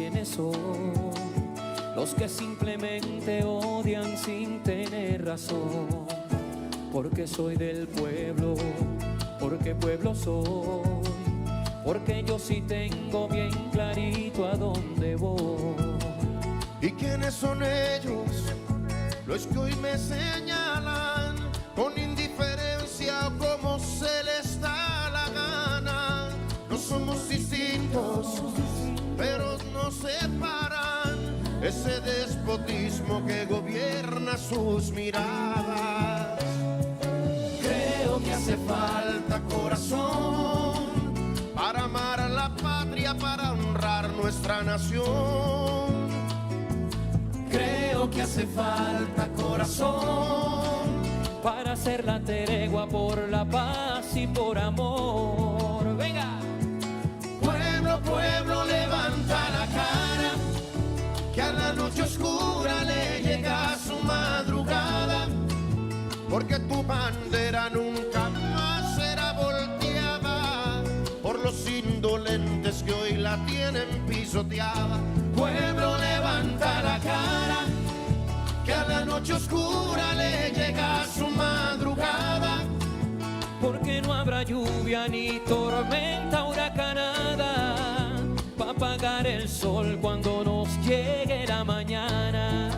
quiénes son los que simplemente odian sin tener razón. Porque soy del pueblo, porque pueblo soy, porque yo sí tengo bien clarito a dónde voy. ¿Y quiénes son ellos? Los que hoy me señalan con indiferencia o como se les da la gana. No somos distintos, pero nos separan ese despotismo que gobierna sus miradas. Creo que hace falta corazón para amar a la patria, para honrar nuestra nación. Creo que hace falta corazón para hacer la tregua por la paz y por amor. Venga. Pueblo, pueblo, levanta la cara, que a la noche oscura le llega su madrugada, porque tu bandera nunca más será volteada por los indolentes que hoy la tienen pisoteada. Pueblo, levanta la cara, que a la noche oscura le llega su madrugada, Porque no habrá lluvia ni tormenta huracanada para apagar el sol cuando nos llegue la mañana.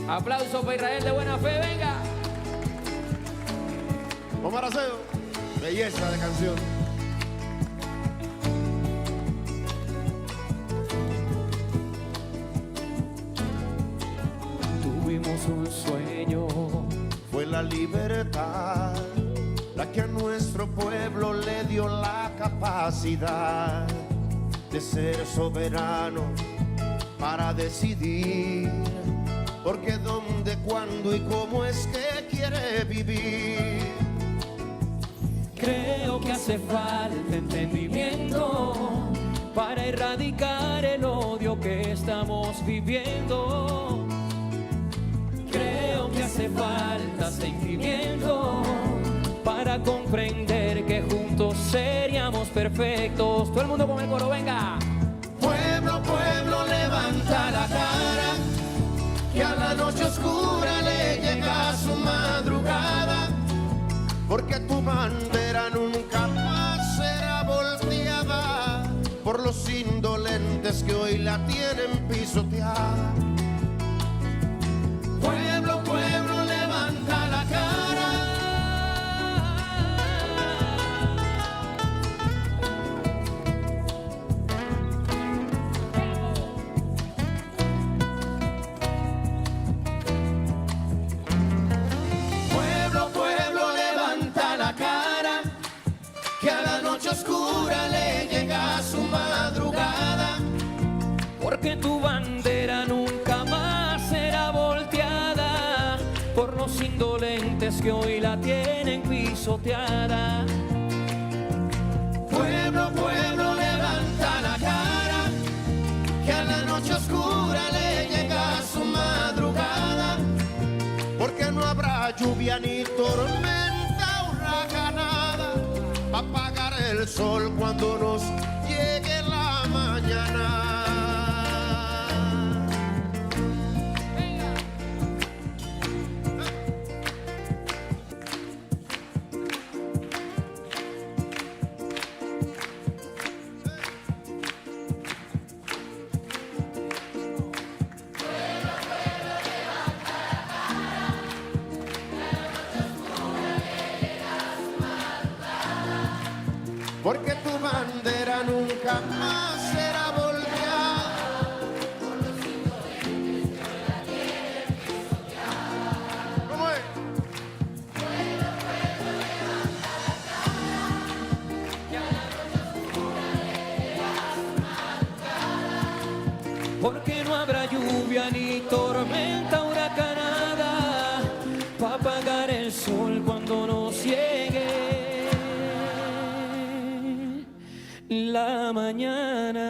Aplauso para Israel de buena fe, venga. Omar Acedo, belleza de canción. Tuvimos un sueño, Fue la libertad la que a nuestro pueblo le dio la capacidad de ser soberano para decidir por qué, dónde, cuándo y cómo es que quiere vivir. creo que hace falta entendimiento para erradicar el odio que estamos viviendo. Creo que hace falta sentimiento para comprender que juntos seríamos perfectos. Todo el mundo con el coro, venga. Pueblo, pueblo, levanta la cara, que a la noche oscura le llega su madrugada, porque tu bandera nunca más será volteada por los indolentes que hoy la tienen pisoteada. Pueblo, pueblo, levanta la cara. Pueblo, pueblo, levanta la cara, que a la noche oscura le llega su madrugada, Porque tu bandera nunca más será volteada por los indolentes que hoy la tienen pisoteada. pueblo, pueblo, levanta la cara, que a la noche oscura le llega su madrugada, porque no habrá lluvia ni tormenta huracanada para apagar el sol cuando nos llegue la mañana. Porque tu bandera nunca más será volteada. ¿Cómo es? Porque no habrá lluvia ni tormenta huracanada para apagar el sol cuando nos llegue la mañana.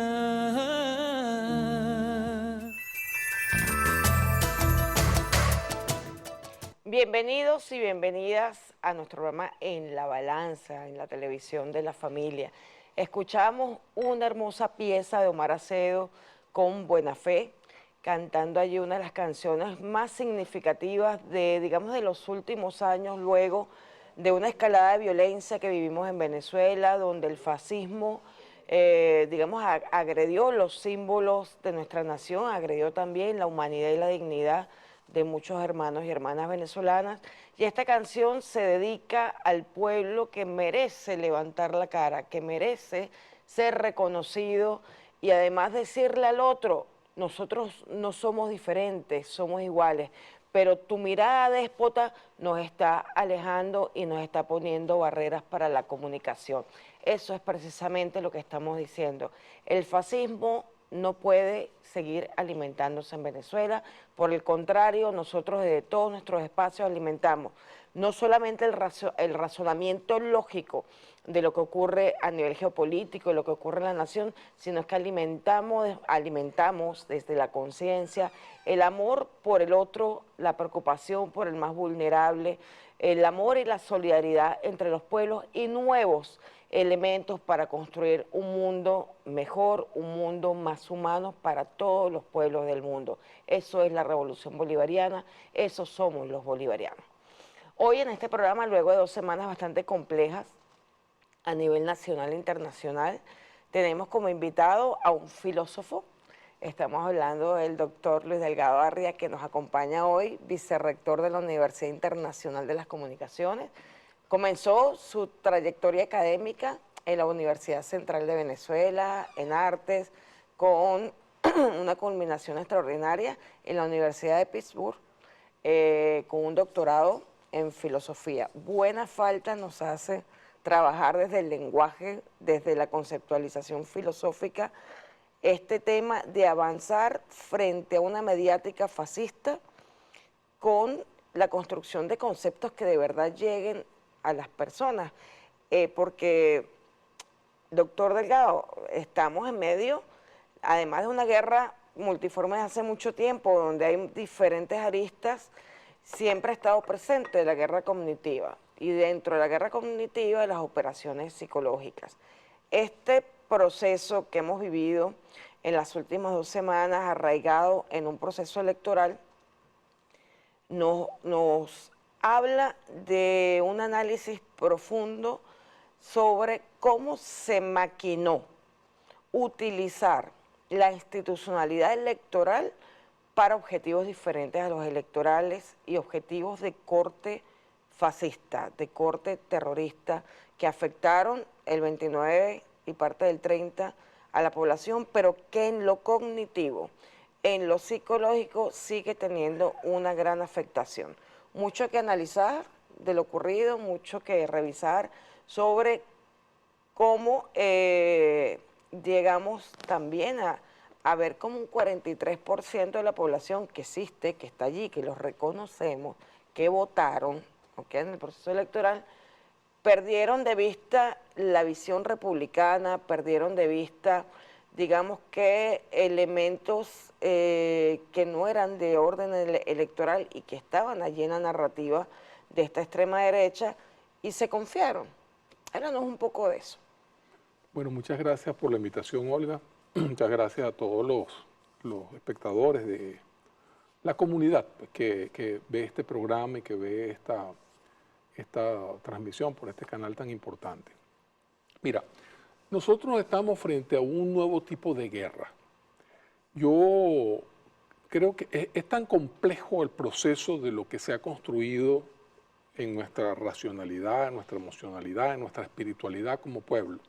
Bienvenidos y bienvenidas a nuestro programa En la Balanza, en la televisión de la familia. Escuchamos una hermosa pieza de Omar Acedo con Buena Fe, cantando allí una de las canciones más significativas de, digamos, de los últimos años, luego de una escalada de violencia que vivimos en Venezuela, donde el fascismo, digamos, agredió los símbolos de nuestra nación, agredió también la humanidad y la dignidad de muchos hermanos y hermanas venezolanas. Y esta canción se dedica al pueblo que merece levantar la cara, que merece ser reconocido y además decirle al otro, nosotros no somos diferentes, somos iguales, pero tu mirada déspota nos está alejando y nos está poniendo barreras para la comunicación. Eso es precisamente lo que estamos diciendo. El fascismo no puede seguir alimentándose en Venezuela, por el contrario, nosotros desde todos nuestros espacios alimentamos no solamente el razonamiento lógico de lo que ocurre a nivel geopolítico, de lo que ocurre en la nación, sino que alimentamos desde la conciencia el amor por el otro, la preocupación por el más vulnerable, el amor y la solidaridad entre los pueblos y nuevos elementos para construir un mundo mejor, un mundo más humano para todos los pueblos del mundo. Eso es la revolución bolivariana, esos somos los bolivarianos. Hoy en este programa, luego de 2 semanas bastante complejas a nivel nacional e internacional, tenemos como invitado a un filósofo. Estamos hablando del doctor Luis Delgado Arria, que nos acompaña hoy, vicerrector de la Universidad Internacional de las Comunicaciones. Comenzó su trayectoria académica en la Universidad Central de Venezuela, en artes, con una culminación extraordinaria en la Universidad de Pittsburgh, con un doctorado en filosofía. Buena falta nos hace trabajar desde el lenguaje, desde la conceptualización filosófica, este tema de avanzar frente a una mediática fascista con la construcción de conceptos que de verdad lleguen a las personas, porque, doctor Delgado, estamos en medio, además de una guerra multiforme de hace mucho tiempo, donde hay diferentes aristas, siempre ha estado presente la guerra cognitiva y dentro de la guerra cognitiva las operaciones psicológicas. Este proceso que hemos vivido en las últimas 2 semanas, arraigado en un proceso electoral, nos habla de un análisis profundo sobre cómo se maquinó utilizar la institucionalidad electoral para objetivos diferentes a los electorales y objetivos de corte fascista, de corte terrorista, que afectaron el 29 y parte del 30 a la población, pero que en lo cognitivo, en lo psicológico, sigue teniendo una gran afectación. Mucho que analizar de lo ocurrido, mucho que revisar sobre cómo llegamos también a ver como un 43% de la población que existe, que está allí, que los reconocemos, que votaron, ¿okay?, en el proceso electoral, perdieron de vista la visión republicana, perdieron de vista, digamos, que elementos que no eran de orden electoral y que estaban allí en la narrativa de esta extrema derecha y se confiaron. Háblanos un poco de eso. Bueno, muchas gracias por la invitación, Olga. Muchas gracias a todos los espectadores de la comunidad que ve este programa y que ve esta transmisión por este canal tan importante. Mira, nosotros estamos frente a un nuevo tipo de guerra. Yo creo que es tan complejo el proceso de lo que se ha construido en nuestra racionalidad, en nuestra emocionalidad, en nuestra espiritualidad como pueblo,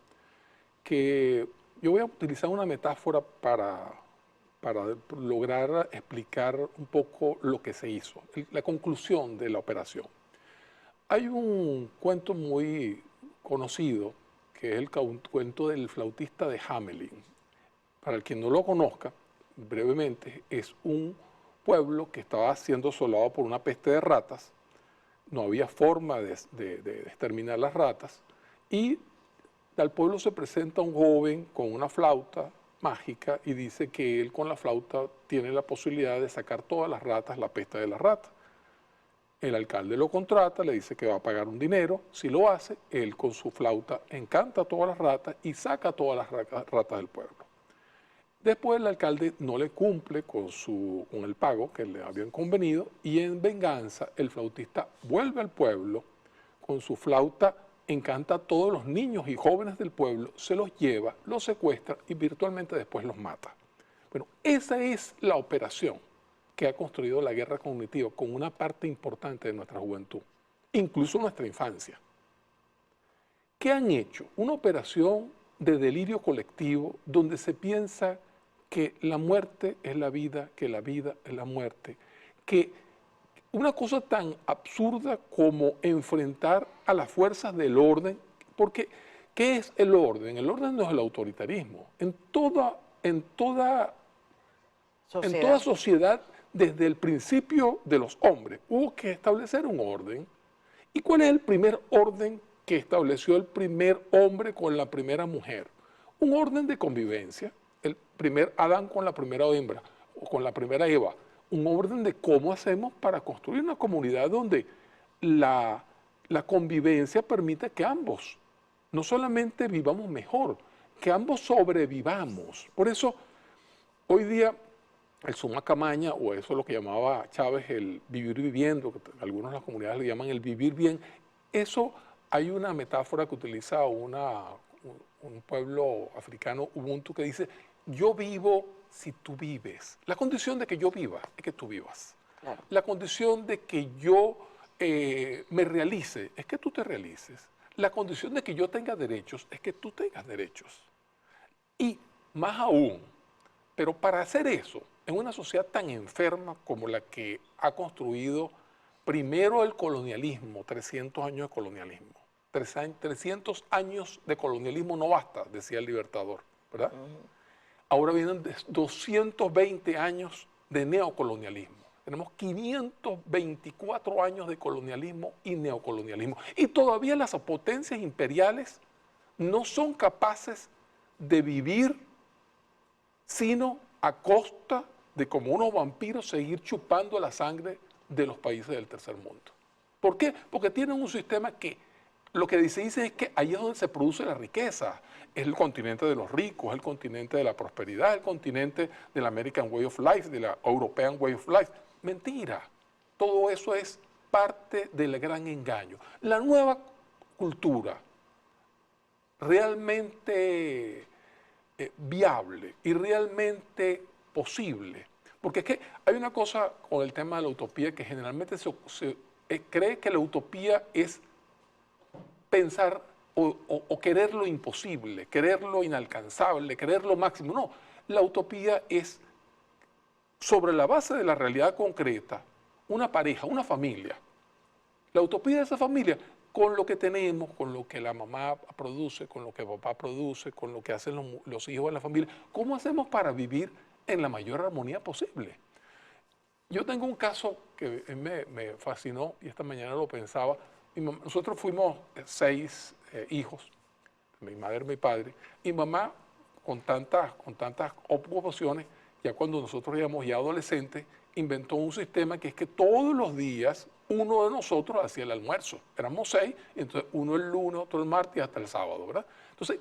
que yo voy a utilizar una metáfora para lograr explicar un poco lo que se hizo, la conclusión de la operación. Hay un cuento muy conocido, que es el cuento del flautista de Hamelin. Para el quien no lo conozca, brevemente, es un pueblo que estaba siendo asolado por una peste de ratas, no había forma de exterminar las ratas, y al pueblo se presenta un joven con una flauta mágica y dice que él con la flauta tiene la posibilidad de sacar todas las ratas, la peste de las ratas. el alcalde lo contrata, le dice que va a pagar un dinero, si lo hace, él con su flauta encanta a todas las ratas y saca a todas las ratas del pueblo. Después el alcalde no le cumple con el pago que le habían convenido y en venganza el flautista vuelve al pueblo con su flauta, encanta a todos los niños y jóvenes del pueblo, se los lleva, los secuestra y virtualmente después los mata. Bueno, esa es la operación que ha construido la guerra cognitiva con una parte importante de nuestra juventud, incluso nuestra infancia. ¿Qué han hecho? Una operación de delirio colectivo donde se piensa que la muerte es la vida, que la vida es la muerte, que una cosa tan absurda como enfrentar a las fuerzas del orden, porque ¿qué es el orden? El orden no es el autoritarismo. En toda sociedad, desde el principio de los hombres, hubo que establecer un orden. ¿Y cuál es el primer orden que estableció el primer hombre con la primera mujer? Un orden de convivencia. El primer Adán con la primera hembra, o con la primera Eva. Un orden de cómo hacemos para construir una comunidad donde la convivencia permite que ambos no solamente vivamos mejor, que ambos sobrevivamos. Por eso, hoy día, el suma camaña, o eso es lo que llamaba Chávez el vivir viviendo, que algunos de las comunidades le llaman el vivir bien, eso hay una metáfora que utiliza un pueblo africano, Ubuntu, que dice, yo vivo si tú vives. La condición de que yo viva es que tú vivas. Claro. La condición de que yo me realice es que tú te realices. La condición de que yo tenga derechos es que tú tengas derechos. Y más aún, pero para hacer eso, en una sociedad tan enferma como la que ha construido primero el colonialismo, 300 años de colonialismo. 300 años de colonialismo no basta, decía el Libertador, ¿verdad? Ahora vienen 220 años de neocolonialismo. Tenemos 524 años de colonialismo y neocolonialismo. Y todavía las potencias imperiales no son capaces de vivir sino a costa de, como unos vampiros, seguir chupando la sangre de los países del tercer mundo. ¿Por qué? Porque tienen un sistema que lo que se dice es que ahí es donde se produce la riqueza. Es el continente de los ricos, es el continente de la prosperidad, el continente del American Way of Life, de la European Way of Life. Mentira. Todo eso es parte del gran engaño. La nueva cultura realmente viable y realmente posible. Porque es que hay una cosa con el tema de la utopía que generalmente se cree que la utopía es pensar o querer lo imposible, querer lo inalcanzable, querer lo máximo. No, la utopía es, sobre la base de la realidad concreta, una pareja, una familia. La utopía de esa familia, con lo que tenemos, con lo que la mamá produce, con lo que el papá produce, con lo que hacen los hijos de la familia, ¿cómo hacemos para vivir en la mayor armonía posible? Yo tengo un caso que me fascinó y esta mañana lo pensaba. Nosotros fuimos 6 hijos, mi madre y mi padre, y mamá con tantas ocupaciones, ya cuando nosotros éramos ya adolescentes, inventó un sistema que es que todos los días uno de nosotros hacía el almuerzo. Éramos 6, entonces uno el lunes, otro el martes y hasta el sábado, ¿verdad? Entonces,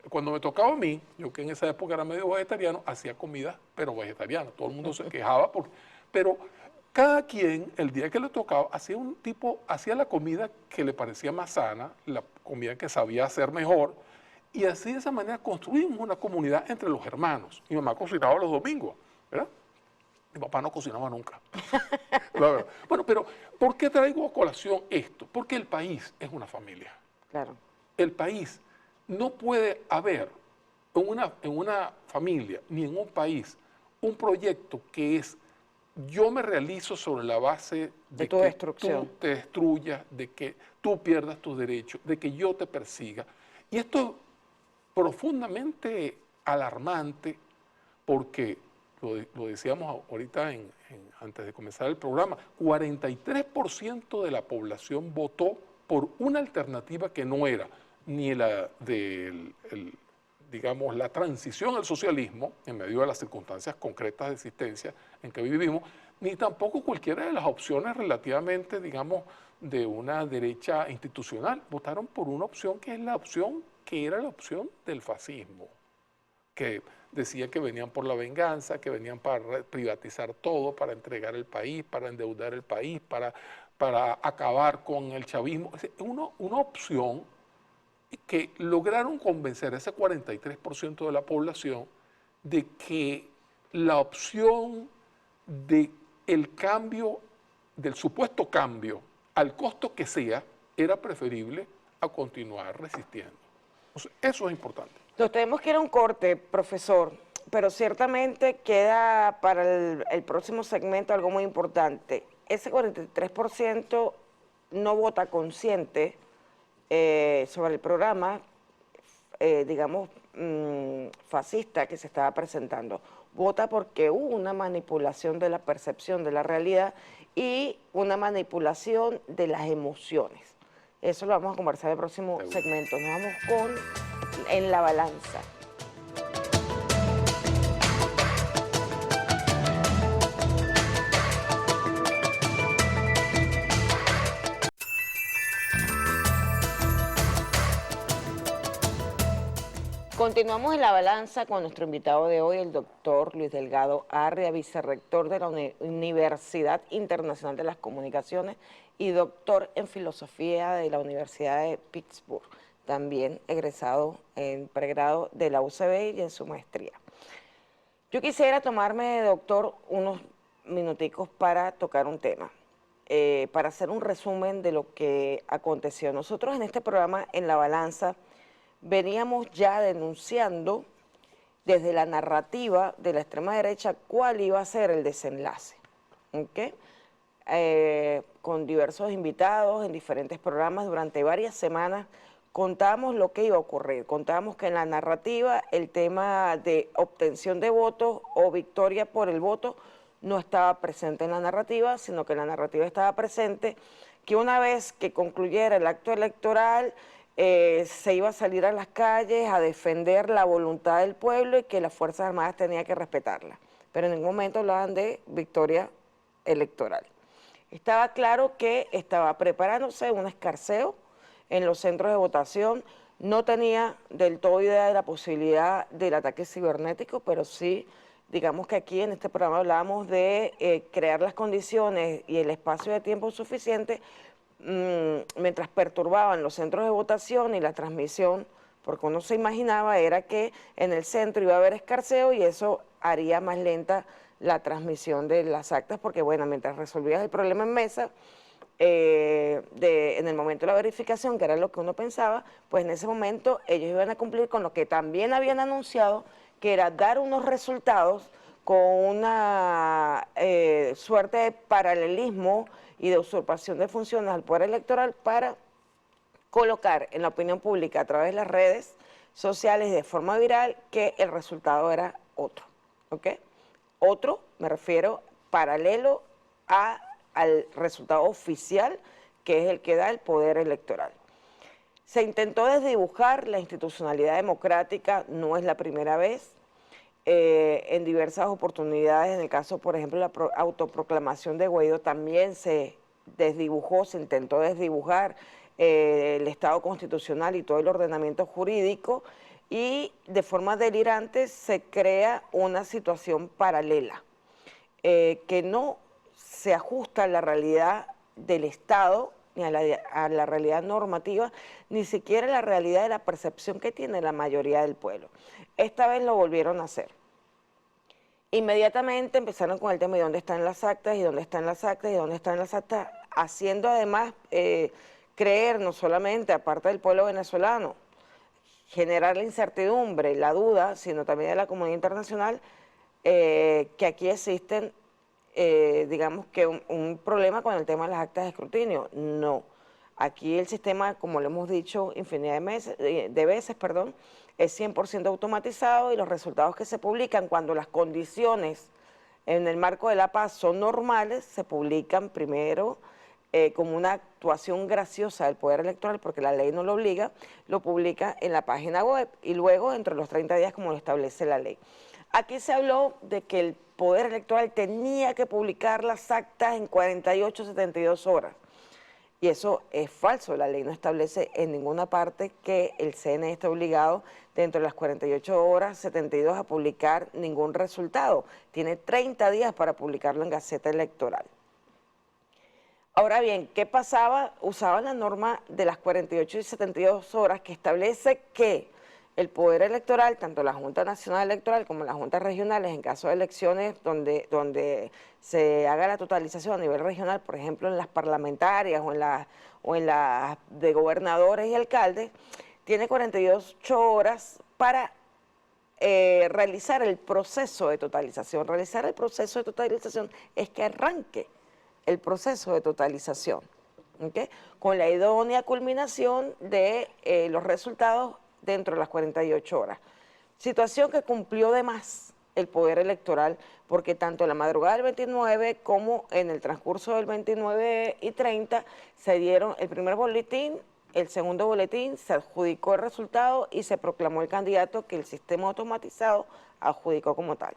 cuando me tocaba a mí, yo que en esa época era medio vegetariano, hacía comida, pero vegetariana. Todo el mundo se quejaba, pero cada quien, el día que le tocaba, hacía la comida que le parecía más sana, la comida que sabía hacer mejor, y así de esa manera construimos una comunidad entre los hermanos. Mi mamá cocinaba los domingos, ¿verdad? Mi papá no cocinaba nunca. Bueno, pero ¿por qué traigo a colación esto? Porque el país es una familia. Claro. El país no puede haber en una familia ni en un país un proyecto que es yo me realizo sobre la base de tu que destrucción. tú te destruyas, de que tú pierdas tus derechos, de que yo te persiga. Y esto es profundamente alarmante porque, lo decíamos ahorita antes de comenzar el programa, 43% de la población votó por una alternativa que no era ni la digamos, la transición al socialismo, en medio de las circunstancias concretas de existencia en que vivimos, ni tampoco cualquiera de las opciones relativamente, digamos, de una derecha institucional. Votaron por una opción que es la opción que era la opción del fascismo, que decía que venían por la venganza, que venían para privatizar todo, para entregar el país, para endeudar el país, para acabar con el chavismo. Es una opción que lograron convencer a ese 43% de la población de que la opción del cambio, del supuesto cambio, al costo que sea, era preferible a continuar resistiendo. Entonces, eso es importante. Nos tenemos que ir a un corte, profesor, pero ciertamente queda para el próximo segmento algo muy importante. Ese 43% no vota consciente sobre el programa, digamos, fascista que se estaba presentando. Vota porque hubo una manipulación de la percepción de la realidad y una manipulación de las emociones. Eso lo vamos a conversar en el próximo segmento. Nos vamos con En la Balanza. Continuamos en La Balanza con nuestro invitado de hoy, el doctor Luis Delgado Arria, vicerrector de la Universidad Internacional de las Comunicaciones y doctor en Filosofía de la Universidad de Pittsburgh, también egresado en pregrado de la UCB y en su maestría. Yo quisiera tomarme, doctor, unos minuticos para tocar un tema, para hacer un resumen de lo que aconteció. Nosotros en este programa, En la Balanza, veníamos ya denunciando desde la narrativa de la extrema derecha cuál iba a ser el desenlace, ¿okay? Con diversos invitados en diferentes programas durante varias semanas contábamos lo que iba a ocurrir, contábamos que en la narrativa el tema de obtención de votos o victoria por el voto no estaba presente en la narrativa, sino que en la narrativa estaba presente que una vez que concluyera el acto electoral se iba a salir a las calles a defender la voluntad del pueblo y que las Fuerzas Armadas tenían que respetarla. Pero en ningún momento hablaban de victoria electoral. Estaba claro que estaba preparándose un escarceo en los centros de votación. No tenía del todo idea de la posibilidad del ataque cibernético, pero sí, digamos que aquí en este programa hablábamos de crear las condiciones y el espacio de tiempo suficiente mientras perturbaban los centros de votación y la transmisión, porque uno se imaginaba era que en el centro iba a haber escarceo y eso haría más lenta la transmisión de las actas, porque bueno, mientras resolvías el problema en mesa, en el momento de la verificación, que era lo que uno pensaba, pues en ese momento ellos iban a cumplir con lo que también habían anunciado, que era dar unos resultados con una suerte de paralelismo y de usurpación de funciones al poder electoral para colocar en la opinión pública a través de las redes sociales de forma viral que el resultado era otro, ¿ok? Otro, me refiero, paralelo al resultado oficial, que es el que da el poder electoral. Se intentó desdibujar la institucionalidad democrática, no es la primera vez, en diversas oportunidades. En el caso, por ejemplo, la autoproclamación de Guaidó también se desdibujó, se intentó desdibujar el Estado constitucional y todo el ordenamiento jurídico, y de forma delirante se crea una situación paralela que no se ajusta a la realidad del Estado, ni a la realidad normativa, ni siquiera a la realidad de la percepción que tiene la mayoría del pueblo. Esta vez lo volvieron a hacer. Inmediatamente empezaron con el tema de dónde están las actas, y dónde están las actas, y dónde están las actas, haciendo además creer no solamente a parte del pueblo venezolano, generar la incertidumbre, la duda, sino también de la comunidad internacional, que aquí existen digamos que un problema con el tema de las actas de escrutinio. No, aquí el sistema, como lo hemos dicho infinidad de veces, es 100% automatizado, y los resultados que se publican cuando las condiciones en el marco de la paz son normales, se publican primero como una actuación graciosa del Poder Electoral, porque la ley no lo obliga, lo publica en la página web y luego entre los 30 días como lo establece la ley. Aquí se habló de que el Poder Electoral tenía que publicar las actas en 48, 72 horas. Y eso es falso, la ley no establece en ninguna parte que el CNE esté obligado dentro de las 48 horas, 72 a publicar ningún resultado. Tiene 30 días para publicarlo en Gaceta Electoral. Ahora bien, ¿qué pasaba? Usaban la norma de las 48 y 72 horas que establece que el Poder Electoral, tanto la Junta Nacional Electoral como las juntas regionales, en caso de elecciones donde se haga la totalización a nivel regional, por ejemplo en las parlamentarias o en las de gobernadores y alcaldes, tiene 48 horas para realizar el proceso de totalización. Realizar el proceso de totalización es que arranque el proceso de totalización, ¿okay? Con la idónea culminación de los resultados dentro de las 48 horas. Situación que cumplió de más el Poder Electoral, porque tanto en la madrugada del 29 como en el transcurso del 29 y 30 se dieron el primer boletín, el segundo boletín, se adjudicó el resultado y se proclamó el candidato que el sistema automatizado adjudicó como tal.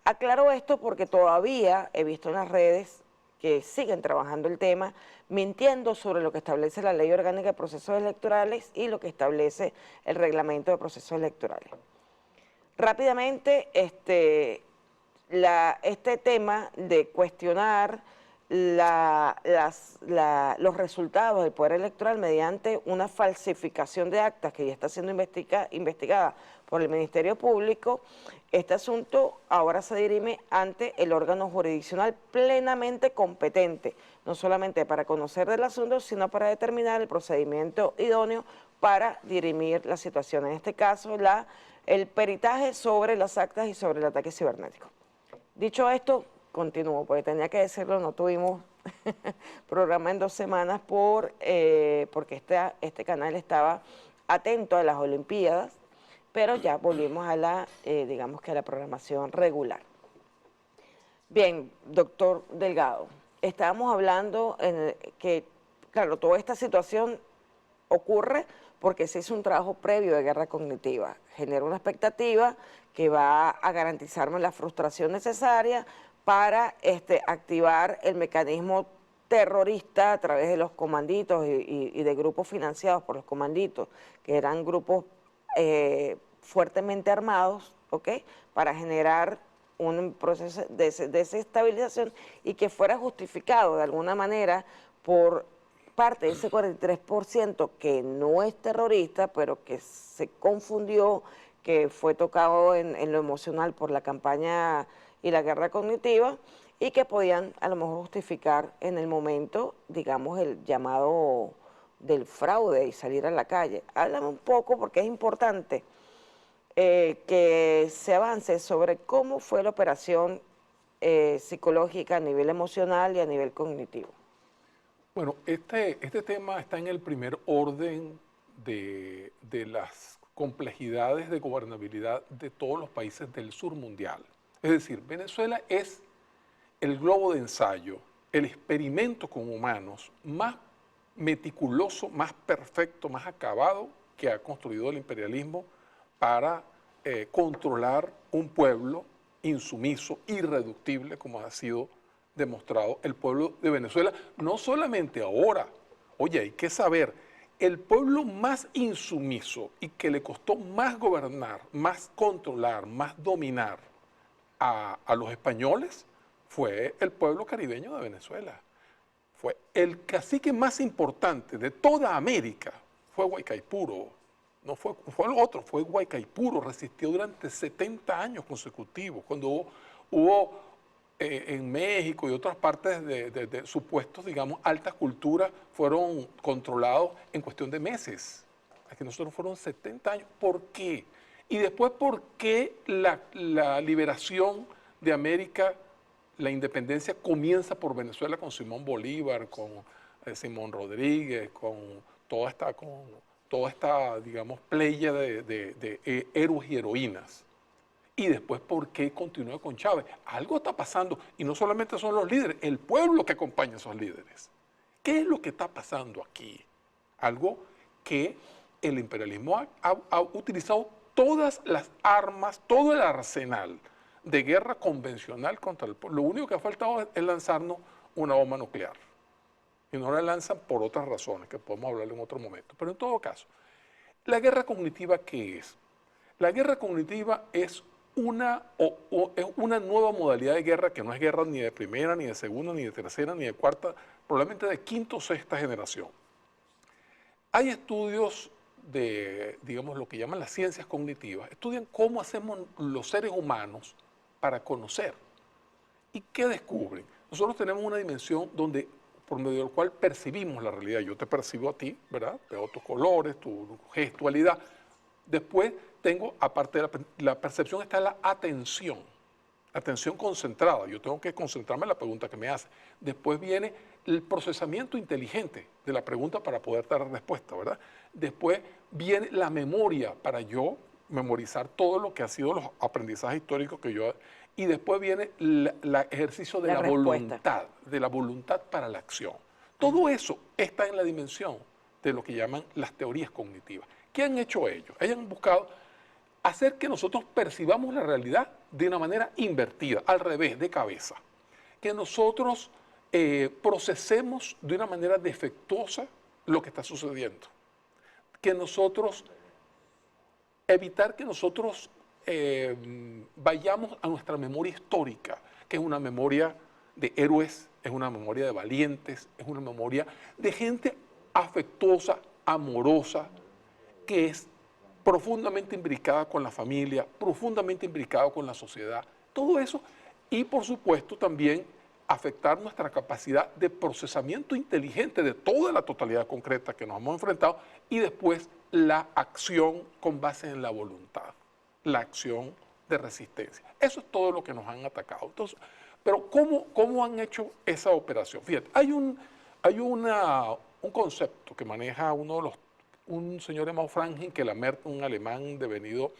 Aclaro esto porque todavía he visto en las redes que siguen trabajando el tema, mintiendo sobre lo que establece la Ley Orgánica de Procesos Electorales y lo que establece el Reglamento de Procesos Electorales. Rápidamente, este tema de cuestionar los resultados del Poder Electoral mediante una falsificación de actas que ya está siendo investigada por el Ministerio Público, este asunto ahora se dirime ante el órgano jurisdiccional plenamente competente, no solamente para conocer del asunto, sino para determinar el procedimiento idóneo para dirimir la situación. En este caso, el peritaje sobre las actas y sobre el ataque cibernético. Dicho esto, continúo, porque tenía que decirlo, no tuvimos programa en 2 semanas porque este canal estaba atento a las Olimpiadas, pero ya volvimos a digamos que a la programación regular. Bien, doctor Delgado, estábamos hablando que, claro, toda esta situación ocurre porque se hizo un trabajo previo de guerra cognitiva. Genera una expectativa que va a garantizarme la frustración necesaria para activar el mecanismo terrorista a través de los comanditos y de grupos financiados por los comanditos, que eran grupos fuertemente armados, ¿ok?, para generar un proceso de desestabilización y que fuera justificado de alguna manera por parte de ese 43% que no es terrorista, pero que se confundió, que fue tocado en lo emocional por la campaña y la guerra cognitiva, y que podían a lo mejor justificar en el momento, digamos, el llamado del fraude y salir a la calle. Háblame un poco, porque es importante que se avance sobre cómo fue la operación psicológica a nivel emocional y a nivel cognitivo. Bueno, este tema está en el primer orden de las complejidades de gobernabilidad de todos los países del sur mundial. Es decir, Venezuela es el globo de ensayo, el experimento con humanos más meticuloso, más perfecto, más acabado que ha construido el imperialismo para controlar un pueblo insumiso, irreductible, como ha sido demostrado el pueblo de Venezuela, no solamente ahora. Oye, hay que saber, el pueblo más insumiso y que le costó más gobernar, más controlar, más dominar a los españoles fue el pueblo caribeño de Venezuela. Fue el cacique más importante de toda América, fue Guaycaipuro. No fue el otro, fue Guaycaipuro, resistió durante 70 años consecutivos, cuando hubo en México y otras partes de supuestos, digamos, altas culturas, fueron controlados en cuestión de meses. Aquí nosotros fueron 70 años. ¿Por qué? Y después, ¿por qué la liberación de América, la independencia comienza por Venezuela con Simón Bolívar, con Simón Rodríguez, con toda esta, digamos, playa de héroes y heroínas? Y después, ¿por qué continúa con Chávez? Algo está pasando, y no solamente son los líderes, el pueblo que acompaña a esos líderes, ¿Qué es lo que está pasando aquí? Algo que el imperialismo ha utilizado todas las armas, todo el arsenal de guerra convencional contra el pueblo. Lo único que ha faltado es lanzarnos una bomba nuclear. Y no la lanzan por otras razones, que podemos hablar en otro momento. Pero en todo caso, ¿la guerra cognitiva qué es? La guerra cognitiva es una nueva modalidad de guerra que no es guerra ni de primera, ni de segunda, ni de tercera, ni de cuarta, probablemente de quinta o sexta generación. Hay estudios de, digamos, lo que llaman las ciencias cognitivas, estudian cómo hacemos los seres humanos para conocer. ¿Y qué descubren? Nosotros tenemos una dimensión donde, por medio del cual percibimos la realidad. Yo te percibo a ti, ¿verdad? Veo tus colores, tu gestualidad. Después tengo, aparte de la percepción, está la atención concentrada. Yo tengo que concentrarme en la pregunta que me hace. Después viene el procesamiento inteligente de la pregunta para poder dar respuesta, ¿verdad? Después viene la memoria para yo memorizar todo lo que ha sido los aprendizajes históricos que yo... Y después viene el ejercicio de la voluntad para la acción. Todo eso está en la dimensión de lo que llaman las teorías cognitivas. ¿Qué han hecho ellos? Ellos han buscado hacer que nosotros percibamos la realidad de una manera invertida, al revés, de cabeza. Que nosotros procesemos de una manera defectuosa lo que está sucediendo. Que nosotros, evitar que nosotros vayamos a nuestra memoria histórica, que es una memoria de héroes, es una memoria de valientes, es una memoria de gente afectuosa, amorosa, que es profundamente imbricada con la familia, profundamente imbricada con la sociedad. Todo eso, y por supuesto también afectar nuestra capacidad de procesamiento inteligente de toda la totalidad concreta que nos hemos enfrentado, y después la acción con base en la voluntad, la acción de resistencia. Eso es todo lo que nos han atacado. Entonces, pero ¿cómo han hecho esa operación? Fíjate, hay un concepto que maneja un señor llamado Frank Hinkelamert, un alemán devenido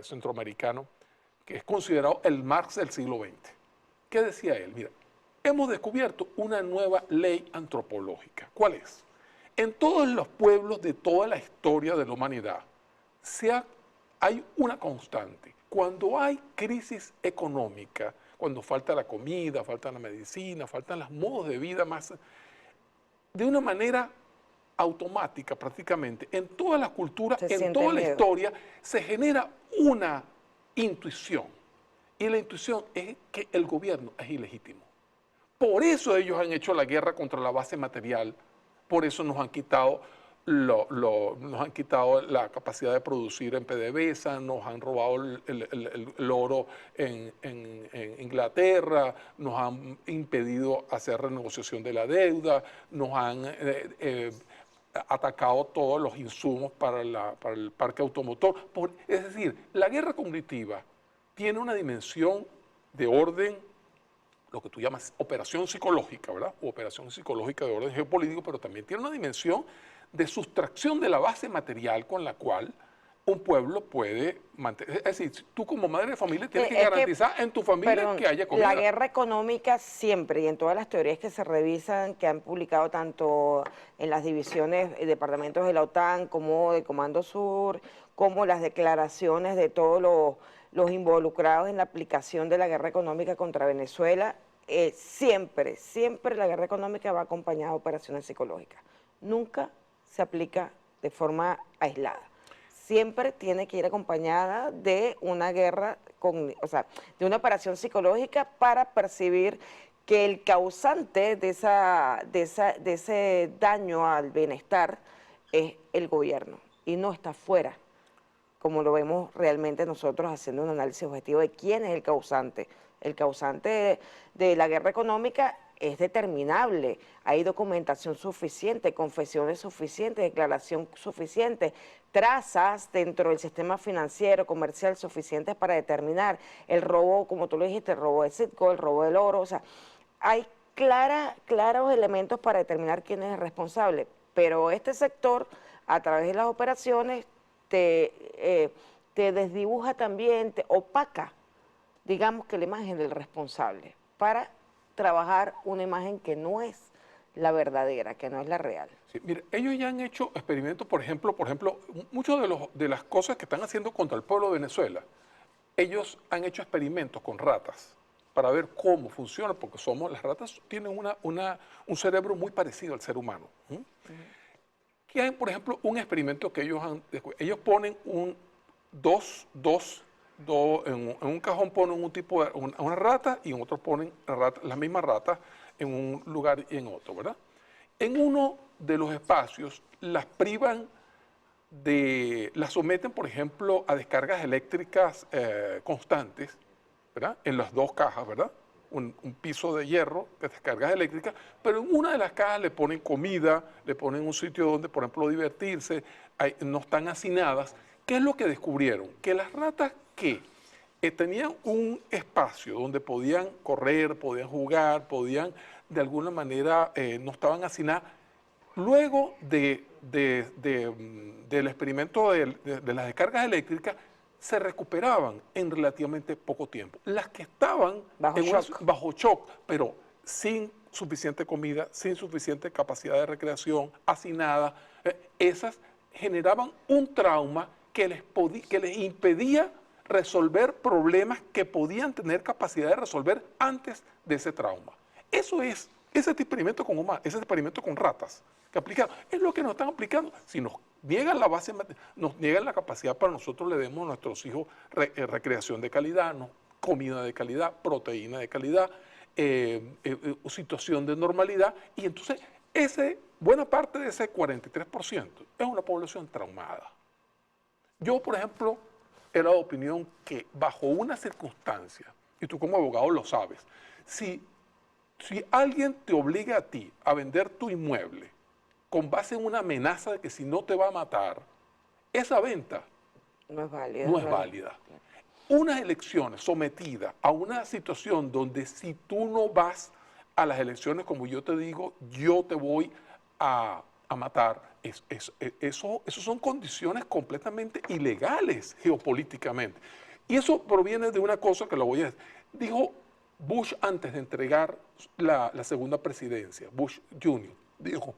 centroamericano, que es considerado el Marx del siglo XX. ¿Qué decía él? Mira, hemos descubierto una nueva ley antropológica. ¿Cuál es? En todos los pueblos de toda la historia de la humanidad hay una constante. Cuando hay crisis económica, cuando falta la comida, falta la medicina, faltan los modos de vida más, de una manera automática prácticamente, en todas las culturas, en toda la historia, se genera una intuición. Y la intuición es que el gobierno es ilegítimo. Por eso ellos han hecho la guerra contra la base material, por eso nos han quitado la capacidad de producir en PDVSA, nos han robado el oro en Inglaterra, nos han impedido hacer renegociación de la deuda, nos han atacado todos los insumos para el parque automotor. Es decir, la guerra cognitiva tiene una dimensión de orden, lo que tú llamas operación psicológica, ¿verdad? O operación psicológica de orden geopolítico, pero también tiene una dimensión de sustracción de la base material con la cual un pueblo puede mantener. Es decir, tú como madre de familia tienes que garantizar en tu familia que haya comida. La guerra económica siempre, y en todas las teorías que se revisan, que han publicado tanto en las divisiones, departamentos de la OTAN, como de Comando Sur, como las declaraciones de todos los involucrados en la aplicación de la guerra económica contra Venezuela, siempre la guerra económica va acompañada de operaciones psicológicas. Nunca se aplica de forma aislada. Siempre tiene que ir acompañada de una guerra, de una operación psicológica para percibir que el causante de ese daño al bienestar es el gobierno y no está fuera, como lo vemos realmente nosotros haciendo un análisis objetivo de quién es el causante. El causante de la guerra económica es determinable, hay documentación suficiente, confesiones suficientes, declaración suficiente, trazas dentro del sistema financiero, comercial suficientes para determinar el robo, como tú lo dijiste, el robo de Citgo, el robo del oro, o sea, hay claros elementos para determinar quién es el responsable, pero este sector, a través de las operaciones, te desdibuja también, te opaca, digamos que la imagen del responsable, para trabajar una imagen que no es la verdadera, que no es la real. Sí, mire, ellos ya han hecho experimentos, por ejemplo, muchas de las cosas que están haciendo contra el pueblo de Venezuela, ellos han hecho experimentos con ratas para ver cómo funciona, porque las ratas tienen un cerebro muy parecido al ser humano. Que hay, por ejemplo, un experimento que ellos ponen en un cajón ponen una rata y en otro ponen las mismas ratas en un lugar y en otro, ¿verdad? En uno de los espacios las someten, por ejemplo, a descargas eléctricas constantes, ¿verdad? En las dos cajas, ¿verdad? Un piso de hierro de descargas eléctricas, pero en una de las cajas le ponen comida, le ponen un sitio donde, por ejemplo, divertirse, no están hacinadas. ¿Qué es lo que descubrieron? Que las ratas que tenían un espacio donde podían correr, podían jugar, podían de alguna manera, no estaban hacinadas, luego del experimento de las descargas eléctricas, se recuperaban en relativamente poco tiempo. Las que estaban bajo shock, pero sin suficiente comida, sin suficiente capacidad de recreación, hacinadas, esas generaban un trauma que les impedía resolver problemas que podían tener capacidad de resolver antes de ese trauma. Eso es ese experimento con humanos, ese experimento con ratas que aplican, es lo que nos están aplicando. Si nos niegan la base, nos niegan la capacidad para nosotros le demos a nuestros hijos recreación de calidad, comida de calidad, proteína de calidad, situación de normalidad, y entonces buena parte de ese 43% es una población traumada. Yo, por ejemplo, era de opinión que bajo una circunstancia, y tú como abogado lo sabes, si alguien te obliga a ti a vender tu inmueble con base en una amenaza de que si no te va a matar, esa venta no es válida. No es válida. Unas elecciones sometidas a una situación donde si tú no vas a las elecciones, como yo te digo, yo te voy a matar, eso son condiciones completamente ilegales geopolíticamente. Y eso proviene de una cosa que lo voy a decir. Dijo Bush antes de entregar la segunda presidencia, Bush Jr., dijo,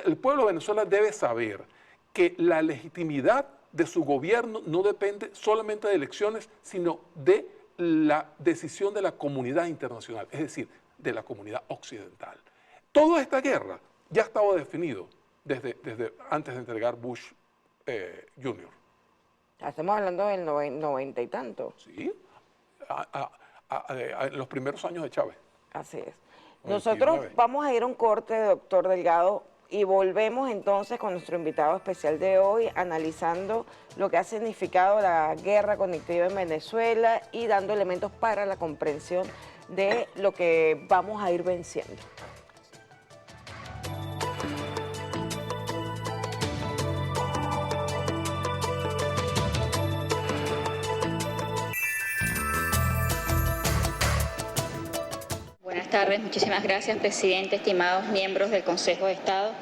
el pueblo de Venezuela debe saber que la legitimidad de su gobierno no depende solamente de elecciones, sino de la decisión de la comunidad internacional, es decir, de la comunidad occidental. Toda esta guerra ya estaba definido desde antes de entregar Bush Jr. Estamos hablando del 90 y tanto. Sí, en los primeros años de Chávez. Así es. Nosotros vamos a ir a un corte, doctor Delgado, y volvemos entonces con nuestro invitado especial de hoy, analizando lo que ha significado la guerra conectiva en Venezuela y dando elementos para la comprensión de lo que vamos a ir venciendo. Buenas tardes, muchísimas gracias, presidente, estimados miembros del Consejo de Estado.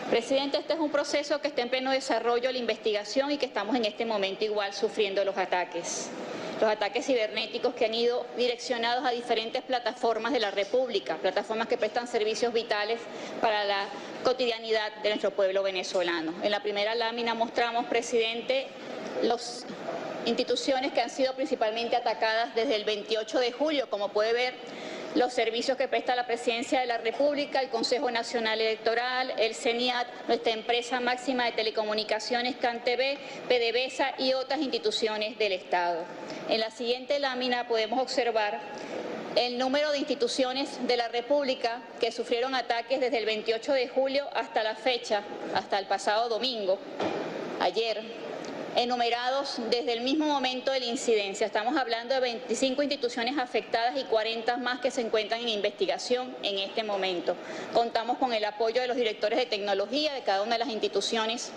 Presidente, este es un proceso que está en pleno desarrollo, la investigación, y que estamos en este momento igual sufriendo los ataques cibernéticos que han ido direccionados a diferentes plataformas de la República, plataformas que prestan servicios vitales para la cotidianidad de nuestro pueblo venezolano. En la primera lámina mostramos, presidente, las instituciones que han sido principalmente atacadas desde el 28 de julio, como puede ver, los servicios que presta la Presidencia de la República, el Consejo Nacional Electoral, el CENIAT, nuestra empresa máxima de telecomunicaciones CanTV, PDVSA y otras instituciones del Estado. En la siguiente lámina podemos observar el número de instituciones de la República que sufrieron ataques desde el 28 de julio hasta la fecha, hasta el pasado domingo, ayer, enumerados desde el mismo momento de la incidencia. Estamos hablando de 25 instituciones afectadas y 40 más que se encuentran en investigación en este momento. Contamos con el apoyo de los directores de tecnología de cada una de las instituciones,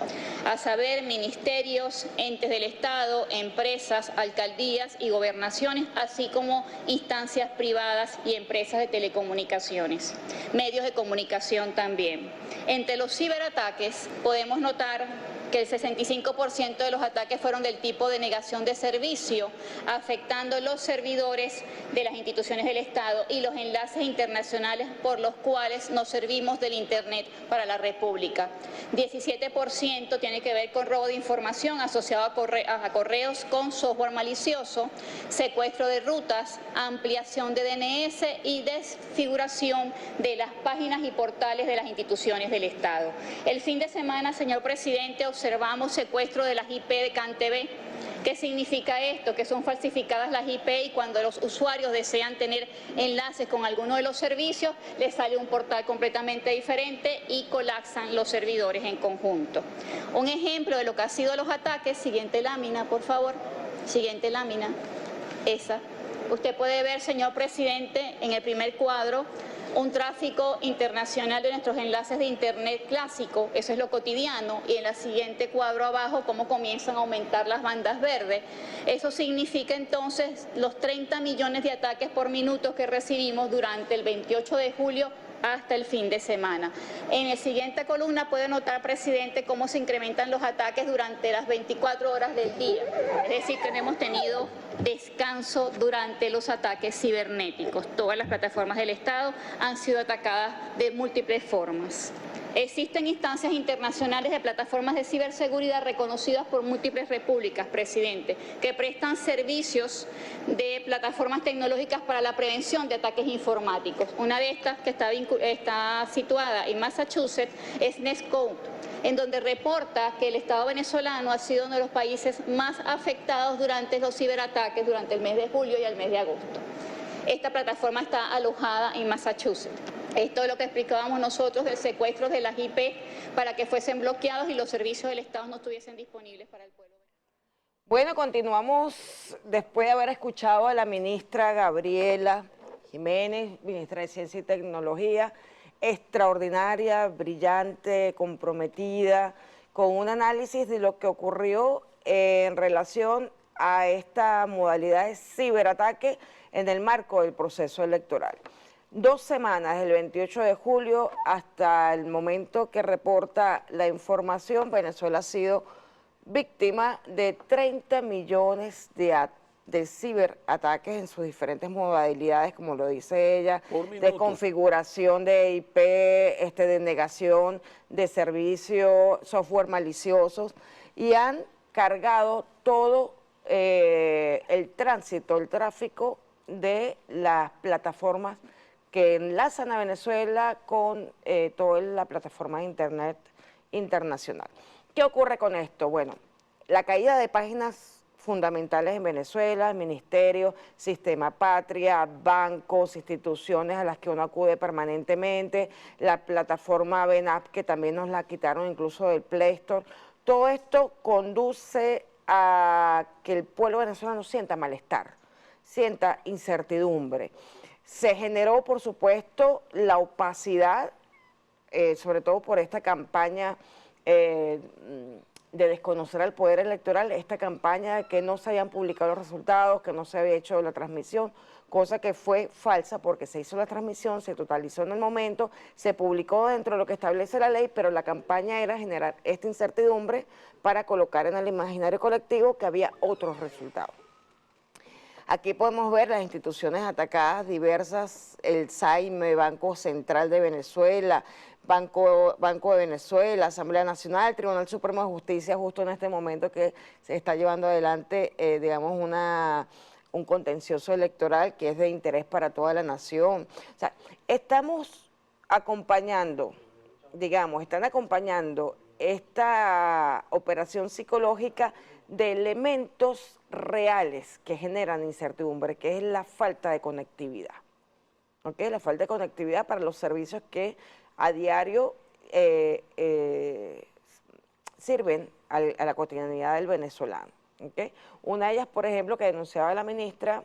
a saber, ministerios, entes del Estado, empresas, alcaldías y gobernaciones, así como instancias privadas y empresas de telecomunicaciones, medios de comunicación también. Entre los ciberataques podemos notar que el 65% de los ataques fueron del tipo de negación de servicio, afectando los servidores de las instituciones del Estado y los enlaces internacionales por los cuales nos servimos del Internet para la República. 17% tiene que ver con robo de información asociado a correos con software malicioso, secuestro de rutas, ampliación de DNS y desfiguración de las páginas y portales de las instituciones del Estado. El fin de semana, señor presidente, observamos secuestro de las IP de CanTV. ¿Qué significa esto? Que son falsificadas las IP y cuando los usuarios desean tener enlaces con alguno de los servicios, les sale un portal completamente diferente y colapsan los servidores en conjunto. Un ejemplo de lo que han sido los ataques, siguiente lámina, por favor, siguiente lámina, esa. Usted puede ver, señor presidente, en el primer cuadro, un tráfico internacional de nuestros enlaces de Internet clásico, eso es lo cotidiano, y en la siguiente cuadro abajo cómo comienzan a aumentar las bandas verdes. Eso significa entonces los 30 millones de ataques por minuto que recibimos durante el 28 de julio hasta el fin de semana. En la siguiente columna puede notar, presidente, cómo se incrementan los ataques durante las 24 horas del día. Es decir, que no hemos tenido descanso durante los ataques cibernéticos. Todas las plataformas del Estado han sido atacadas de múltiples formas. Existen instancias internacionales de plataformas de ciberseguridad reconocidas por múltiples repúblicas, presidente, que prestan servicios de plataformas tecnológicas para la prevención de ataques informáticos. Una de estas, que está situada en Massachusetts, es Netcode, en donde reporta que el Estado venezolano ha sido uno de los países más afectados durante los ciberataques durante el mes de julio y el mes de agosto. Esta plataforma está alojada en Massachusetts. Esto es lo que explicábamos nosotros del secuestro de las IP para que fuesen bloqueados y los servicios del Estado no estuviesen disponibles para el pueblo. Bueno, continuamos después de haber escuchado a la ministra Gabriela Jiménez, ministra de Ciencia y Tecnología, extraordinaria, brillante, comprometida, con un análisis de lo que ocurrió en relación a esta modalidad de ciberataque en el marco del proceso electoral. 2 semanas, del 28 de julio hasta el momento que reporta la información, Venezuela ha sido víctima de 30 millones de ciberataques en sus diferentes modalidades, como lo dice ella, de configuración de IP, de negación de servicios, software maliciosos, y han cargado todo el tránsito, el tráfico de las plataformas que enlazan a Venezuela con toda la plataforma de Internet internacional. ¿Qué ocurre con esto? Bueno, la caída de páginas fundamentales en Venezuela, ministerios, sistema patria, bancos, instituciones a las que uno acude permanentemente, la plataforma BENAP, que también nos la quitaron incluso del Play Store. Todo esto conduce a que el pueblo venezolano sienta malestar, sienta incertidumbre. Se generó, por supuesto, la opacidad, sobre todo por esta campaña de desconocer al poder electoral, esta campaña de que no se habían publicado los resultados, que no se había hecho la transmisión, cosa que fue falsa porque se hizo la transmisión, se totalizó en el momento, se publicó dentro de lo que establece la ley, pero la campaña era generar esta incertidumbre para colocar en el imaginario colectivo que había otros resultados. Aquí podemos ver las instituciones atacadas diversas, el SAIME, Banco Central de Venezuela, Banco de Venezuela, Asamblea Nacional, Tribunal Supremo de Justicia, justo en este momento que se está llevando adelante, digamos, un contencioso electoral que es de interés para toda la nación. O sea, estamos acompañando, digamos, están acompañando esta operación psicológica de elementos reales que generan incertidumbre, que es la falta de conectividad. ¿Ok? La falta de conectividad para los servicios que a diario sirven a la cotidianidad del venezolano. ¿Okay? Una de ellas, por ejemplo, que denunciaba la ministra,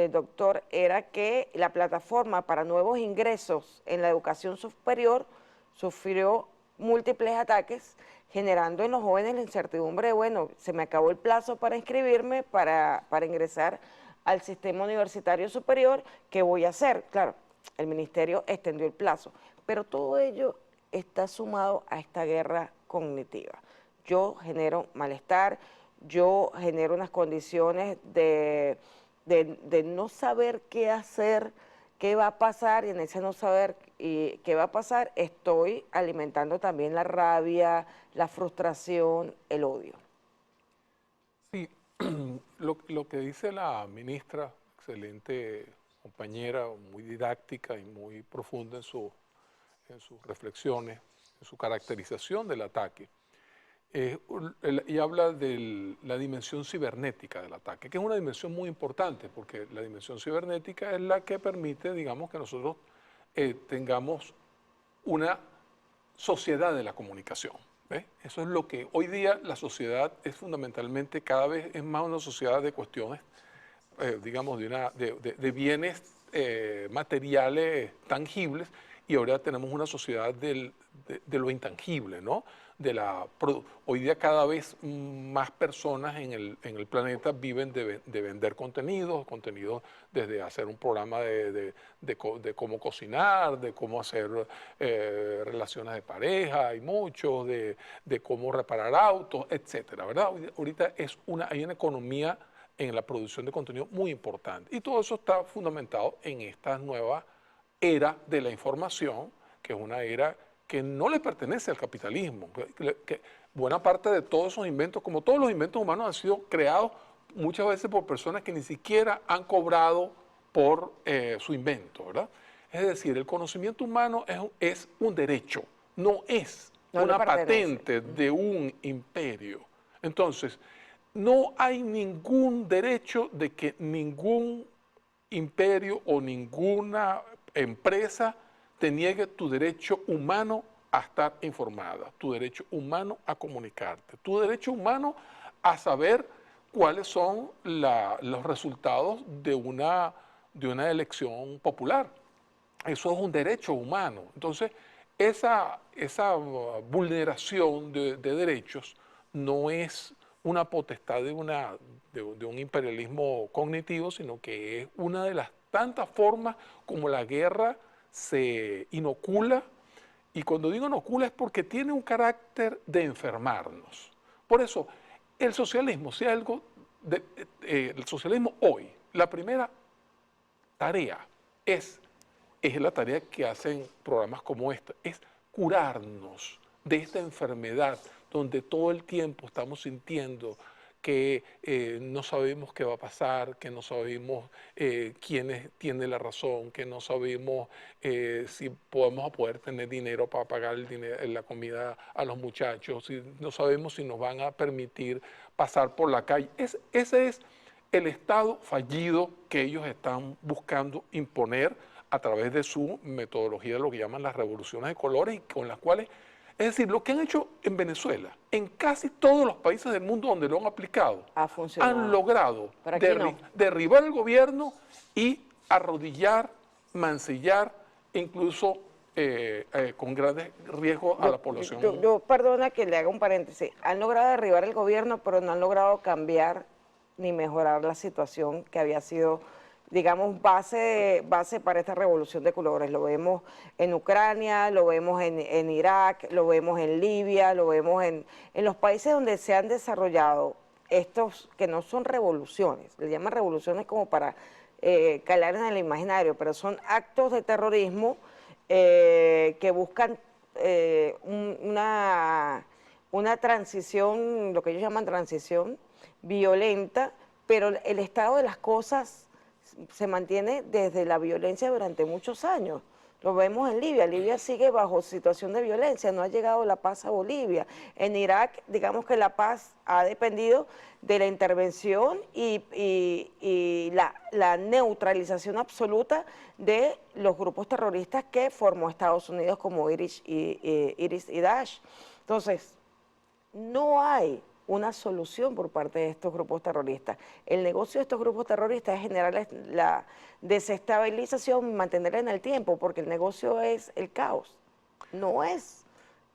doctor, era que la plataforma para nuevos ingresos en la educación superior sufrió múltiples ataques, generando en los jóvenes la incertidumbre de, bueno, se me acabó el plazo para inscribirme, para ingresar al sistema universitario superior, ¿qué voy a hacer? Claro, el ministerio extendió el plazo, pero todo ello está sumado a esta guerra cognitiva, yo genero malestar, yo genero unas condiciones de no saber qué hacer, qué va a pasar, y en ese no saber qué va a pasar, estoy alimentando también la rabia, la frustración, el odio. Sí, lo que dice la ministra, excelente compañera, muy didáctica y muy profunda en sus reflexiones, en su caracterización del ataque, y habla de la dimensión cibernética del ataque, que es una dimensión muy importante, porque la dimensión cibernética es la que permite, digamos, que nosotros tengamos una sociedad de la comunicación. ¿Ves? Eso es lo que hoy día la sociedad es fundamentalmente, cada vez es más una sociedad de cuestiones, digamos, de bienes materiales tangibles, y ahora tenemos una sociedad de lo intangible, ¿no? Hoy día cada vez más personas en el planeta viven de vender contenidos desde hacer un programa de cómo cocinar, de cómo hacer relaciones de pareja, hay muchos, de cómo reparar autos, etcétera, ¿verdad? Ahorita hay una economía en la producción de contenido muy importante, y todo eso está fundamentado en esta nueva era de la información, que es una era que no le pertenece al capitalismo, que buena parte de todos esos inventos, como todos los inventos humanos, han sido creados muchas veces por personas que ni siquiera han cobrado por su invento, ¿verdad? Es decir, el conocimiento humano es un derecho, no es una patente de un imperio. Entonces, no hay ningún derecho de que ningún imperio o ninguna empresa te niegue tu derecho humano a estar informada, tu derecho humano a comunicarte, tu derecho humano a saber cuáles son los resultados de una elección popular. Eso es un derecho humano. Entonces, esa vulneración de derechos no es una potestad de un imperialismo cognitivo, sino que es una de las tantas formas como la guerra se inocula, y cuando digo inocula es porque tiene un carácter de enfermarnos. Por eso, el socialismo, si algo, el socialismo hoy, la primera tarea es la tarea que hacen programas como este, es curarnos de esta enfermedad donde todo el tiempo estamos sintiendo que no sabemos qué va a pasar, que no sabemos quién tiene la razón, que no sabemos si podemos poder tener dinero para pagar la comida a los muchachos, si no sabemos si nos van a permitir pasar por la calle. Ese es el estado fallido que ellos están buscando imponer a través de su metodología de lo que llaman las revoluciones de colores, y con las cuales, es decir, lo que han hecho en Venezuela, en casi todos los países del mundo donde lo han aplicado, han logrado derribar el gobierno y arrodillar, mancillar, incluso con grandes riesgos a la población. Yo perdona que le haga un paréntesis, han logrado derribar el gobierno, pero no han logrado cambiar ni mejorar la situación que había sido, digamos, base para esta revolución de colores. Lo vemos en Ucrania, lo vemos en Irak, lo vemos en Libia, lo vemos en los países donde se han desarrollado estos que no son revoluciones, le llaman revoluciones como para calar en el imaginario, pero son actos de terrorismo que buscan una transición, lo que ellos llaman transición violenta, pero el estado de las cosas se mantiene desde la violencia durante muchos años. Lo vemos en Libia. Libia sigue bajo situación de violencia, no ha llegado la paz a Bolivia. En Irak, digamos que la paz ha dependido de la intervención y la neutralización absoluta de los grupos terroristas que formó Estados Unidos, como ISIS y Daesh. Entonces, no hay una solución por parte de estos grupos terroristas. El negocio de estos grupos terroristas es generar la desestabilización y mantenerla en el tiempo, porque el negocio es el caos, no es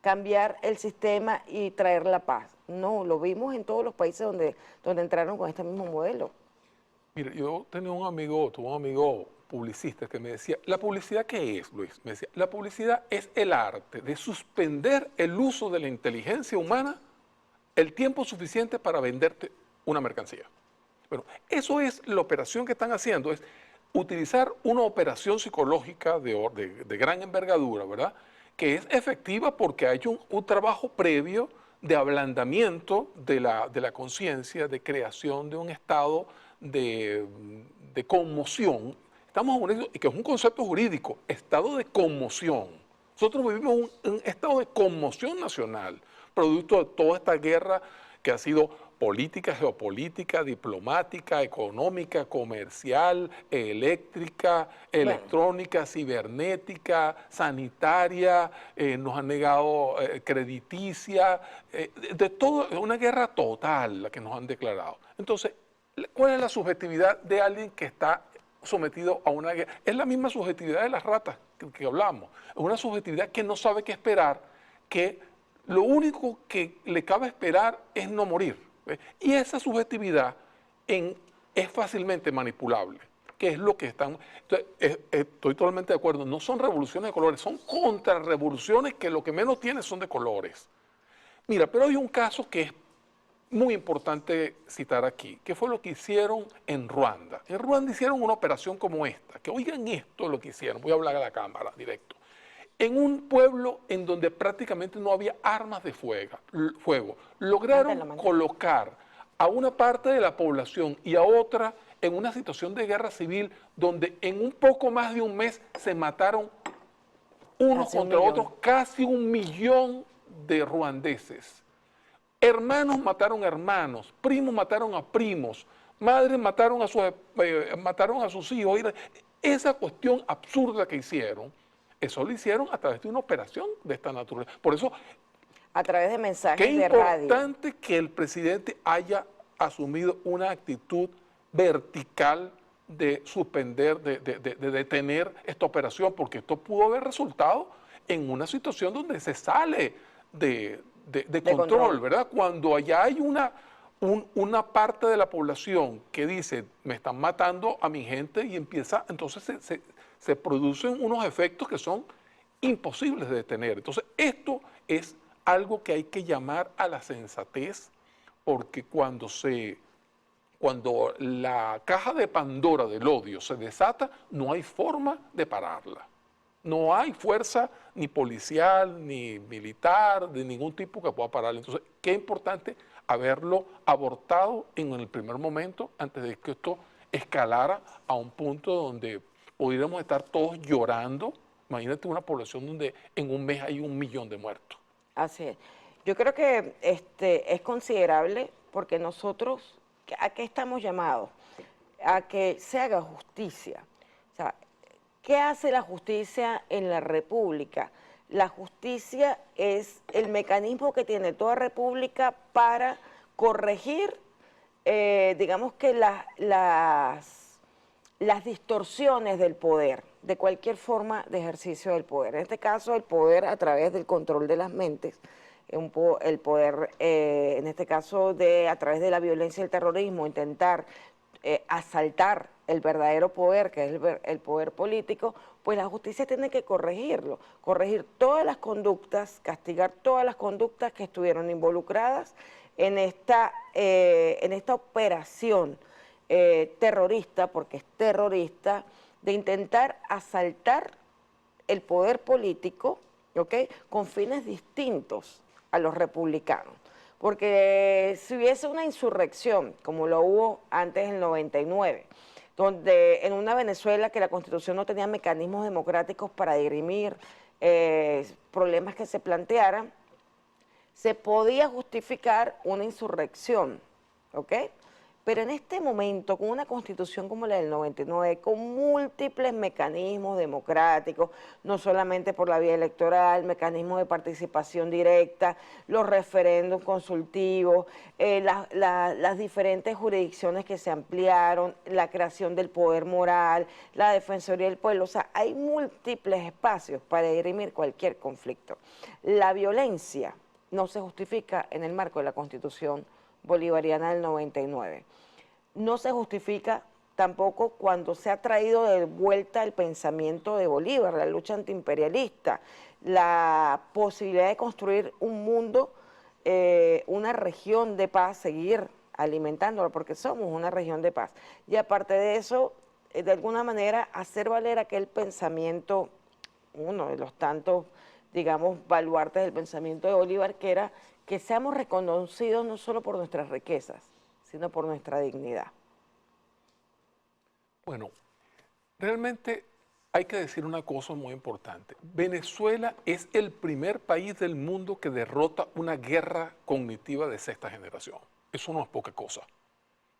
cambiar el sistema y traer la paz. No, lo vimos en todos los países donde entraron con este mismo modelo. Mira, yo tuve un amigo publicista que me decía, ¿la publicidad qué es, Luis? Me decía, la publicidad es el arte de suspender el uso de la inteligencia humana el tiempo suficiente para venderte una mercancía. Bueno, eso es la operación que están haciendo, es utilizar una operación psicológica de gran envergadura, ¿verdad? Que es efectiva porque hay un trabajo previo de ablandamiento de la conciencia, de creación de un estado de conmoción. Estamos en que es un concepto jurídico, estado de conmoción. Nosotros vivimos un estado de conmoción nacional, producto de toda esta guerra que ha sido política, geopolítica, diplomática, económica, comercial, eléctrica, electrónica, cibernética, sanitaria, nos han negado crediticia, de todo, es una guerra total la que nos han declarado. Entonces, ¿cuál es la subjetividad de alguien que está sometido a una guerra? Es la misma subjetividad de las ratas que hablamos, es una subjetividad que no sabe qué esperar, que lo único que le cabe esperar es no morir. Y esa subjetividad es fácilmente manipulable, que es lo que están... Entonces, estoy totalmente de acuerdo, no son revoluciones de colores, son contrarrevoluciones que lo que menos tienen son de colores. Mira, pero hay un caso que es muy importante citar aquí, que fue lo que hicieron en Ruanda. En Ruanda hicieron una operación como esta, que oigan esto lo que hicieron, voy a hablar a la cámara directo. En un pueblo en donde prácticamente no había armas de fuego, lograron colocar a una parte de la población y a otra en una situación de guerra civil donde en un poco más de un mes se mataron unos contra otros casi 1 millón de ruandeses. Hermanos mataron hermanos, primos mataron a primos, madres mataron a sus hijos. Esa cuestión absurda que hicieron, eso lo hicieron a través de una operación de esta naturaleza. Por eso, a través de mensajes qué de radio. importante que el presidente haya asumido una actitud vertical de suspender, de detener esta operación, porque esto pudo haber resultado en una situación donde se sale de control, ¿verdad? Cuando allá hay una parte de la población que dice, me están matando a mi gente, y empieza, entonces se producen unos efectos que son imposibles de detener. Entonces, esto es algo que hay que llamar a la sensatez, porque cuando la caja de Pandora del odio se desata, no hay forma de pararla. No hay fuerza ni policial, ni militar, de ningún tipo que pueda pararla. Entonces, qué importante haberlo abortado en el primer momento, antes de que esto escalara a un punto donde pudiéramos estar todos llorando. Imagínate una población donde en un mes hay 1 millón de muertos. Así es. Yo creo que es considerable porque nosotros, ¿a qué estamos llamados? A que se haga justicia. O sea, ¿qué hace la justicia en la República? La justicia es el mecanismo que tiene toda república para corregir, digamos que las distorsiones del poder, de cualquier forma de ejercicio del poder. En este caso, el poder a través del control de las mentes, el poder, en este caso, a través de la violencia y el terrorismo, intentar asaltar el verdadero poder, que es el poder político, pues la justicia tiene que corregirlo, corregir todas las conductas, castigar todas las conductas que estuvieron involucradas en esta operación terrorista, porque es terrorista, de intentar asaltar el poder político, ¿ok?, con fines distintos a los republicanos. Porque si hubiese una insurrección, como lo hubo antes en el 99, donde en una Venezuela que la Constitución no tenía mecanismos democráticos para dirimir problemas que se plantearan, se podía justificar una insurrección, ¿ok? Pero en este momento, con una Constitución como la del 99, con múltiples mecanismos democráticos, no solamente por la vía electoral, mecanismos de participación directa, los referéndums consultivos, las diferentes jurisdicciones que se ampliaron, la creación del poder moral, la Defensoría del Pueblo, o sea, hay múltiples espacios para dirimir cualquier conflicto. La violencia no se justifica en el marco de la Constitución bolivariana del 99. No se justifica tampoco cuando se ha traído de vuelta el pensamiento de Bolívar, la lucha antiimperialista, la posibilidad de construir un mundo una región de paz, seguir alimentándolo, porque somos una región de paz. Y aparte de eso, de alguna manera, hacer valer aquel pensamiento, uno de los tantos, digamos, baluartes del pensamiento de Bolívar, que era que seamos reconocidos no solo por nuestras riquezas, sino por nuestra dignidad. Bueno, realmente hay que decir una cosa muy importante. Venezuela es el primer país del mundo que derrota una guerra cognitiva de sexta generación. Eso no es poca cosa.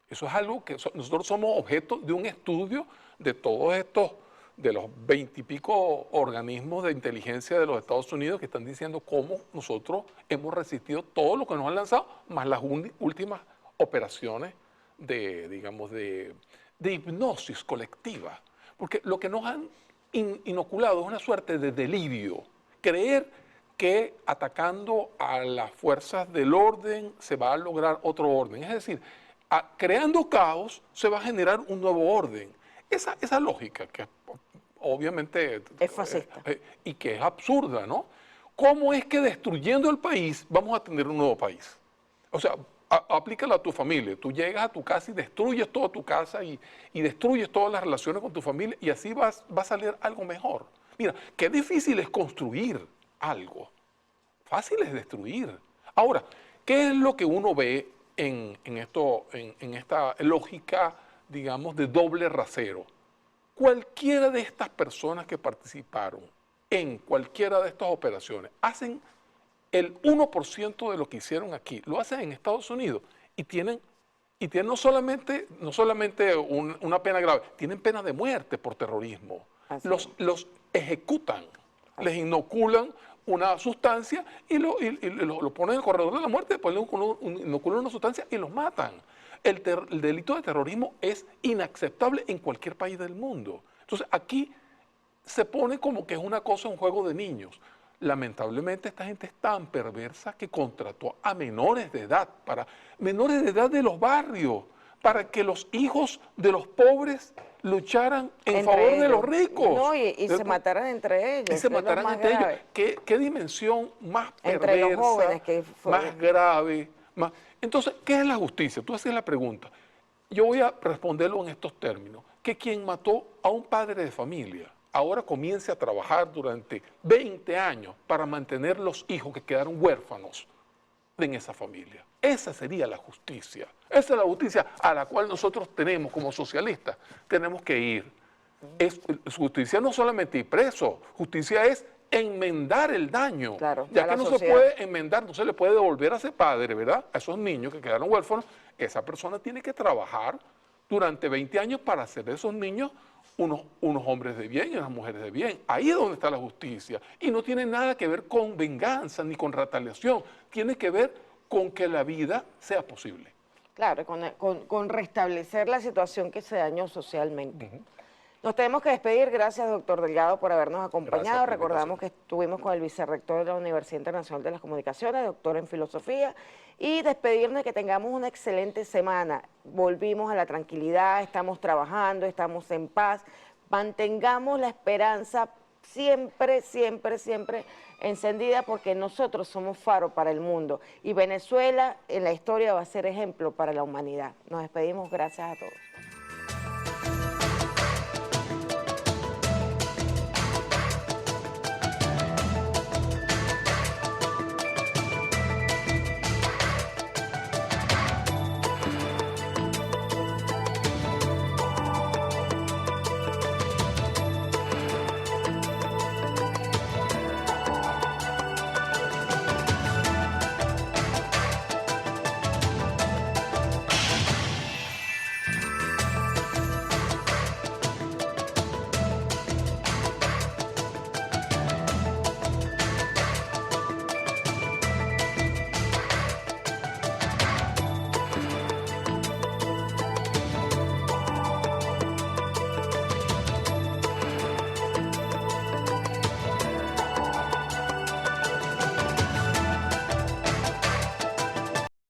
Eso es algo que nosotros somos objeto de un estudio de todos estos, de los 20 y pico organismos de inteligencia de los Estados Unidos que están diciendo cómo nosotros hemos resistido todo lo que nos han lanzado, más las últimas operaciones de, digamos, de hipnosis colectiva. Porque lo que nos han inoculado es una suerte de delirio. Creer que atacando a las fuerzas del orden se va a lograr otro orden. Es decir, creando caos se va a generar un nuevo orden. Esa lógica que obviamente Es fascista. Y que es absurda, ¿no? ¿Cómo es que destruyendo el país vamos a tener un nuevo país? O sea, aplícalo a tu familia. Tú llegas a tu casa y destruyes toda tu casa y destruyes todas las relaciones con tu familia y así va a salir algo mejor. Mira, qué difícil es construir algo. Fácil es destruir. Ahora, ¿qué es lo que uno ve en esta lógica, digamos, de doble rasero? Cualquiera de estas personas que participaron en cualquiera de estas operaciones hacen el 1% de lo que hicieron aquí, lo hacen en Estados Unidos y tienen no solamente una pena grave, tienen pena de muerte por terrorismo. Los ejecutan, les inoculan una sustancia y lo ponen en el corredor de la muerte, después le inoculan una sustancia y los matan. El delito de terrorismo es inaceptable en cualquier país del mundo. Entonces aquí se pone como que es una cosa, un juego de niños. Lamentablemente esta gente es tan perversa que contrató a menores de edad, menores de edad de los barrios, para que los hijos de los pobres lucharan en favor de los ricos. No, y se mataran entre ellos. Y se mataran entre ellos. ¿Qué dimensión más perversa, entre los jóvenes que más grave? Entonces, ¿qué es la justicia? Tú haces la pregunta. Yo voy a responderlo en estos términos. Que quien mató a un padre de familia ahora comience a trabajar durante 20 años para mantener los hijos que quedaron huérfanos en esa familia. Esa sería la justicia. Esa es la justicia a la cual nosotros tenemos como socialistas, tenemos que ir. Justicia no solamente ir preso, justicia es enmendar el daño. Claro, ya que no se puede enmendar, no se le puede devolver a ese padre, ¿verdad? A esos niños que quedaron huérfanos, esa persona tiene que trabajar durante 20 años para hacer de esos niños unos hombres de bien y unas mujeres de bien. Ahí es donde está la justicia. Y no tiene nada que ver con venganza ni con retaliación. Tiene que ver con que la vida sea posible. Claro, con restablecer la situación que se dañó socialmente. Nos tenemos que despedir. Gracias, doctor Delgado, por habernos acompañado. Recordamos que estuvimos con el vicerrector de la Universidad Internacional de las Comunicaciones, doctor en Filosofía, y despedirnos de que tengamos una excelente semana. Volvimos a la tranquilidad, estamos trabajando, estamos en paz. Mantengamos la esperanza siempre, siempre, siempre encendida, porque nosotros somos faro para el mundo. Y Venezuela en la historia va a ser ejemplo para la humanidad. Nos despedimos. Gracias a todos.